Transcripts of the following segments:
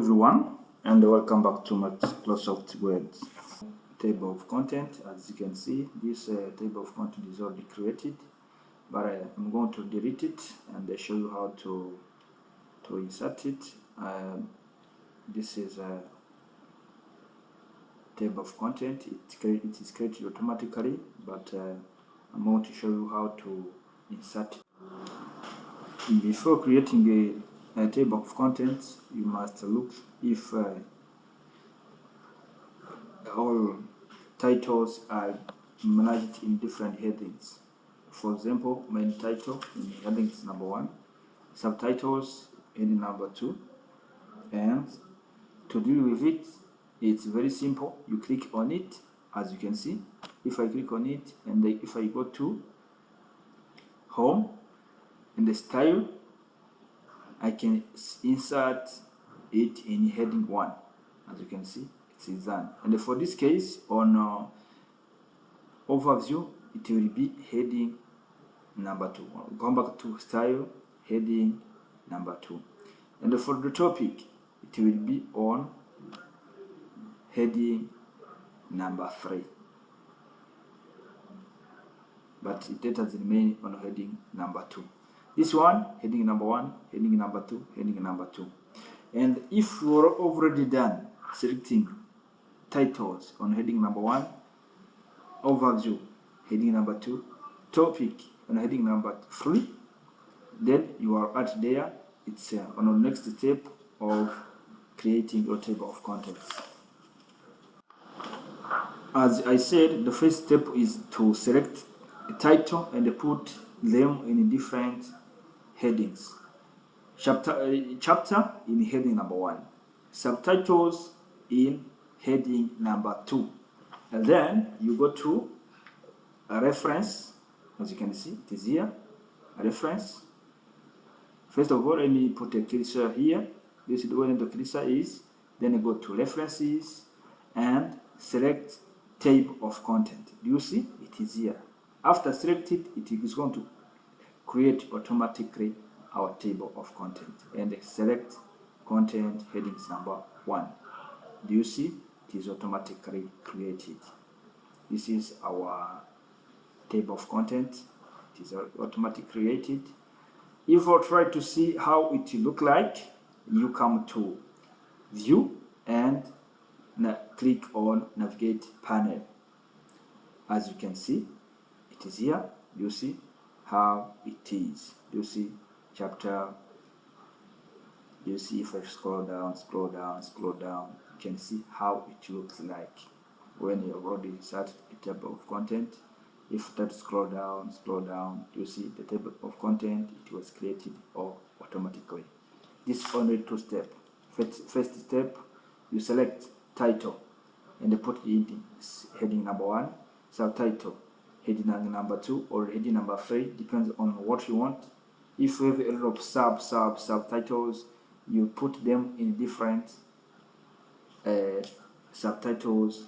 everyone, and welcome back to Microsoft Word. Table of content. As you can see, this table of content is already created, but I'm going to delete it and show you how to insert it. This is a table of content. It is created automatically, but I'm going to show you how to insert it. Before creating a table of contents, you must look if all titles are managed in different headings. For example, main title in heading is number 1, subtitles in number 2, and to deal with it, it's very simple. You click on it, as you can see. If I click on it and if I go to home and the style, I can insert it in heading 1. As you can see, it is done. And for this case, on overview, it will be heading number 2. Go back to style, heading number 2. And for the topic, it will be on heading number 3. But it does remain on heading number 2. This one, heading number 1, heading number 2, heading number 2. And if you are already done selecting titles on heading number 1, overview, heading number 2, topic on heading number 3, then you are at there. It's on the next step of creating your table of contents. As I said, the first step is to select a title and put them in different headings. Chapter in heading number 1, subtitles in heading number 2, and then you go to a reference. As you can see, it is here, a reference. First of all, let me put a cursor here. This is where the cursor is. Then I go to references and select table of content. Do you see? It is here. After selected, it is going to create automatically our table of content and select content headings number 1. Do you see? It is automatically created. This is our table of content. It is automatically created. If you try to see how it look like, you come to view and click on navigate panel. As you can see, it is here. You see how it is. You see chapter. You see if I scroll down, you can see how it looks like when you already insert a table of content. If that scroll down, you see the table of content. It was created automatically. This is only 2 steps. First step, you select title and put it in heading number 1, subtitle heading number 2 or heading number 3, depends on what you want. If you have a lot of subtitles, you put them in different subtitles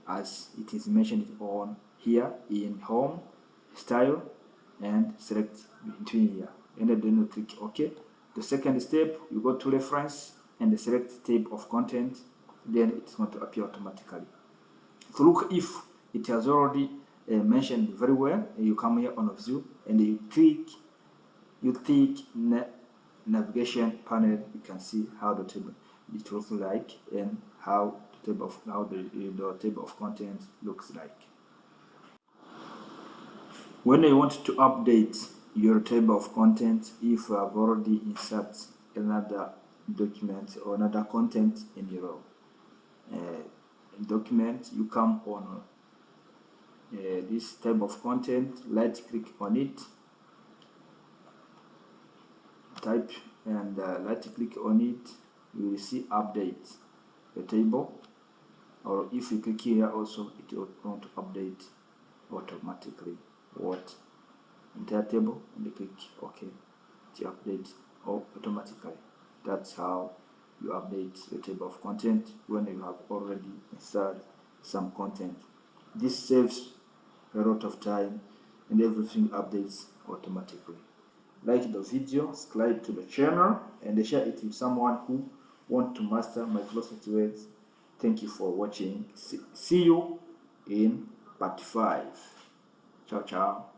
as it is mentioned on here in home, style, and select between here, and then you click OK. The second step, you go to reference and select table of content, then it's going to appear automatically. To look if it has already mentioned very well, you come here on view and you click navigation panel. You can see how the table it looks like and how the table of content looks like. When you want to update your table of content, if you have already inserted another document or another content in your document, you come on this table of content, right click on it, type and right click on it, you will see update the table, or if you click here also, it will going to update automatically what entire table, and you click OK to update automatically. That's how you update the table of content when you have already inserted some content. This saves a lot of time and everything updates automatically. Like the video, subscribe to the channel, and share it with someone who want to master Microsoft Words. Thank you for watching. See you in part 5. Ciao, ciao.